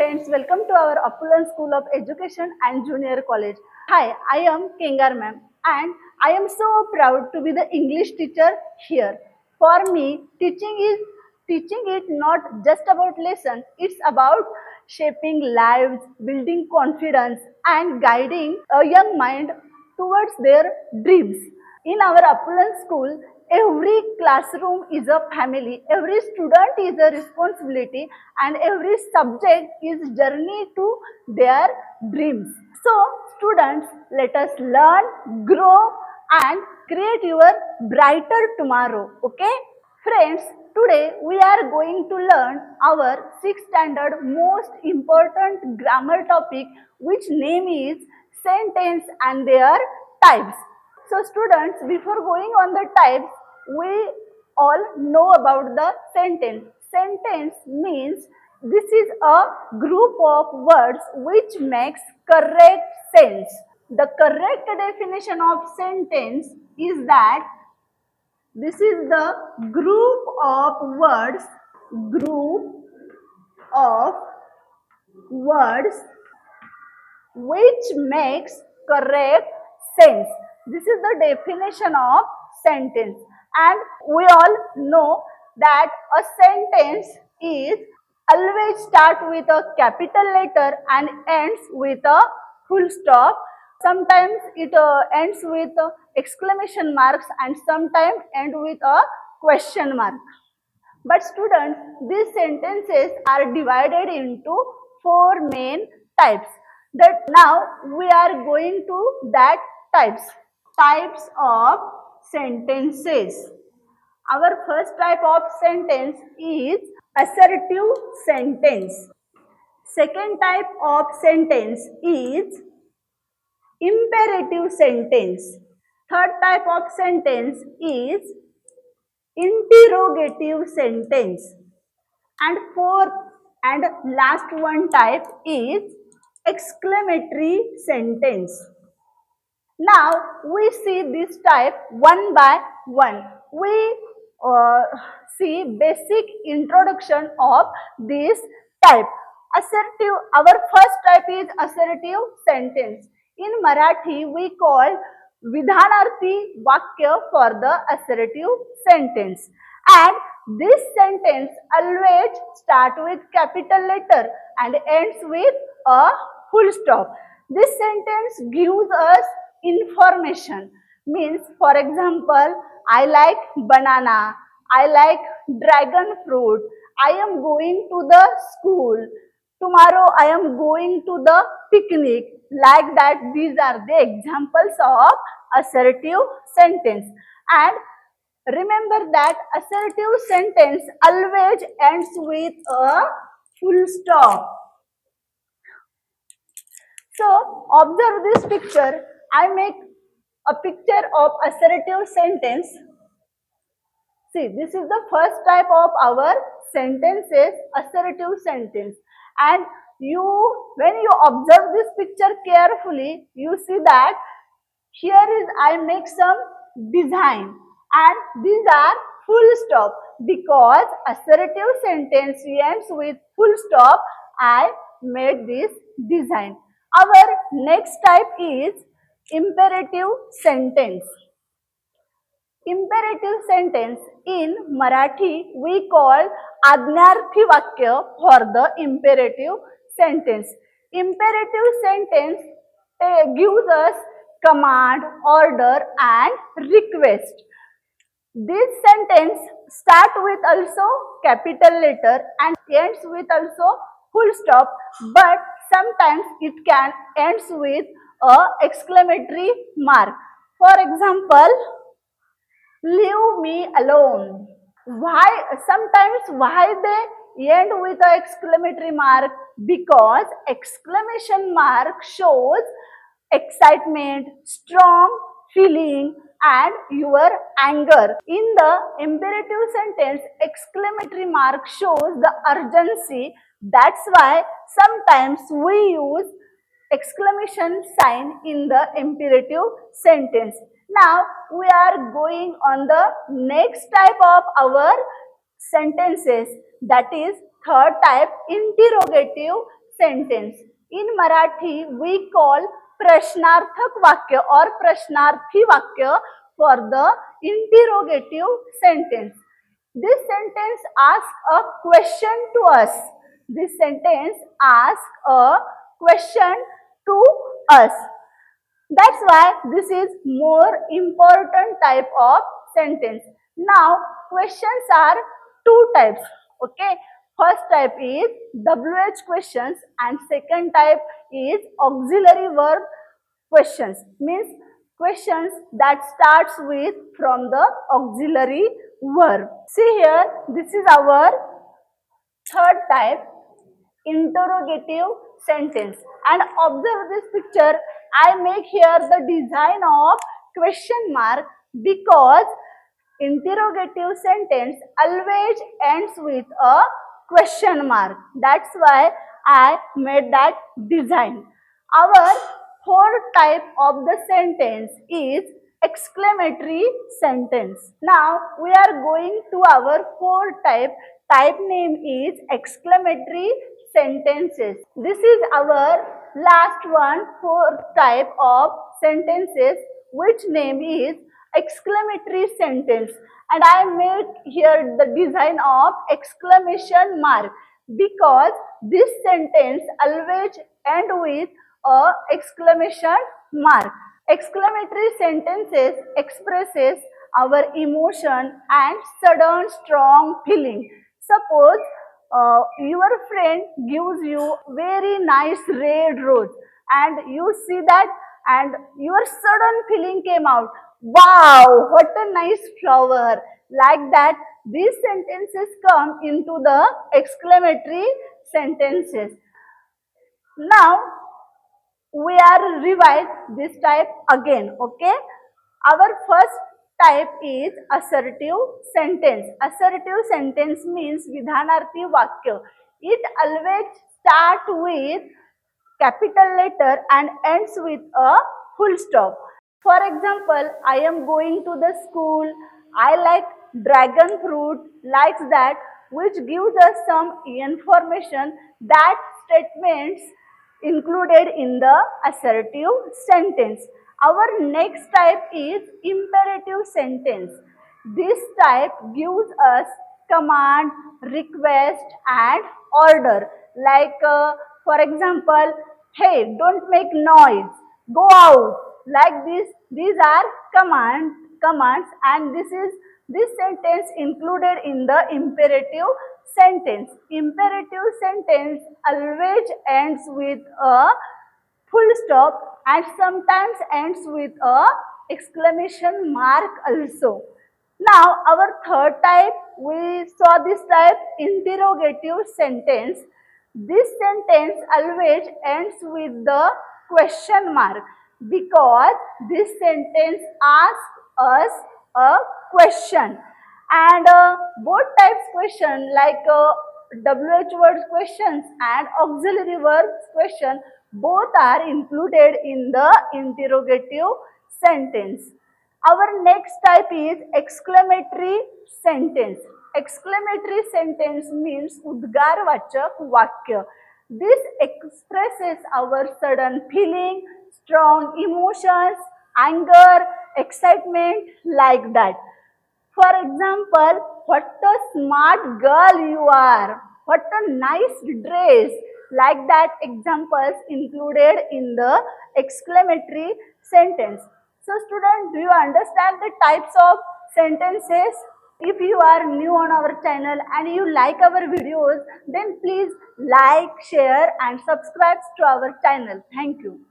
friends, welcome to our Opulence School of Education and Junior College. Hi, I am Kengar ma'am and I am so proud to be the English teacher here. For me, teaching it not just about lesson, it's about shaping lives, building confidence and guiding a young mind towards their dreams. In our Opulence school, every classroom is a family, every student is a responsibility and every subject is journey to their dreams. So students, let us learn, grow and create your brighter tomorrow. Okay? Friends, today we are going to learn our 6th standard most important grammar topic, which name is sentence and their types. So students, before going on the types, we all know about the sentence. Sentence means this is a group of words which makes correct sense. The correct definition of sentence is that this is the group of words which makes correct sense. This is the definition of sentence, and we all know that a sentence is always start with a capital letter and ends with a full stop. Sometimes it ends with exclamation marks and sometimes end with a question mark. But students, these sentences are divided into 4 main types. That now we are going to that types. Types of sentences. Our first type of sentence is assertive sentence. Second type of sentence is imperative sentence. Third type of sentence is interrogative sentence. And fourth and last one type is exclamatory sentence. Now we see this type one by one. We see basic introduction of this type. Assertive, our first type is assertive sentence. In Marathi, we call Vidhanarthi Vakya for the assertive sentence. And this sentence always start with capital letter and ends with a full stop. This sentence gives us information. Means, for example, I like banana, I like dragon fruit, I am going to the school, tomorrow I am going to the picnic. Like that, these are the examples of assertive sentence. And remember that assertive sentence always ends with a full stop. So, observe this picture. I make a picture of assertive sentence. See, this is the first type of our sentences, assertive sentence. And when you observe this picture carefully, you see that here is I make some design and these are full stop. Because assertive sentence ends with full stop, I made this design. Our next type is imperative sentence. Imperative sentence in Marathi we call Ajnarthi Vakya for the imperative sentence. Imperative sentence gives us command, order and request. This sentence start with also capital letter and ends with also full stop, but sometimes it can ends with a exclamatory mark. For example, leave me alone. Why they end with an exclamatory mark? Because exclamation mark shows excitement, strong feeling and your anger. In the imperative sentence, exclamatory mark shows the urgency. That's why sometimes we use exclamation sign in the imperative sentence. Now we are going on the next type of our sentences, that is third type, interrogative sentence. In Marathi, we call Prashnarthak Vakya or Prashnarthi Vakya for the interrogative sentence. This sentence asks a question to us. This sentence asks a question to us. That's why this is more important type of sentence. Now, questions are two types. Okay. First type is WH questions and second type is auxiliary verb questions. Means questions that starts with from the auxiliary verb. See here, this is our third type, interrogative sentence. And observe this picture. I make here the design of question mark because interrogative sentence always ends with a question mark. That's why I made that design. Our fourth type of the sentence is exclamatory sentence. Now we are going to our fourth type. Type name is exclamatory sentences. This is our last one, fourth type of sentences, which name is exclamatory sentence. And I made here the design of exclamation mark because this sentence always end with a exclamation mark. Exclamatory sentences expresses our emotion and sudden strong feeling. Suppose your friend gives you very nice red rose and you see that and your sudden feeling came out. Wow, what a nice flower. Like that, these sentences come into the exclamatory sentences. Now, we are revise this type again. Okay, our first type is assertive sentence. Assertive sentence means vidhanarthi vakya. It always start with capital letter and ends with a full stop. For example, I am going to the school, I like dragon fruit, likes that, which gives us some information. That statements included in the assertive sentence. Our next type is imperative sentence. This type gives us command, request and order. Like for example, hey, don't make noise, go out. Like this, these are commands and this sentence included in the imperative sentence. Imperative sentence always ends with a full stop and sometimes ends with a exclamation mark also. Now our third type, we saw this type, interrogative sentence. This sentence always ends with the question mark because this sentence asks us a question. And both types question like WH words questions and auxiliary verbs question both are included in the interrogative sentence. Our next type is exclamatory sentence. Exclamatory sentence means udgarvachak vakya. This expresses our sudden feeling, strong emotions, anger, excitement, like that. For example, what a smart girl you are, what a nice dress, like that examples included in the exclamatory sentence. So students, do you understand the types of sentences? If you are new on our channel and you like our videos, then please like, share and subscribe to our channel. Thank you.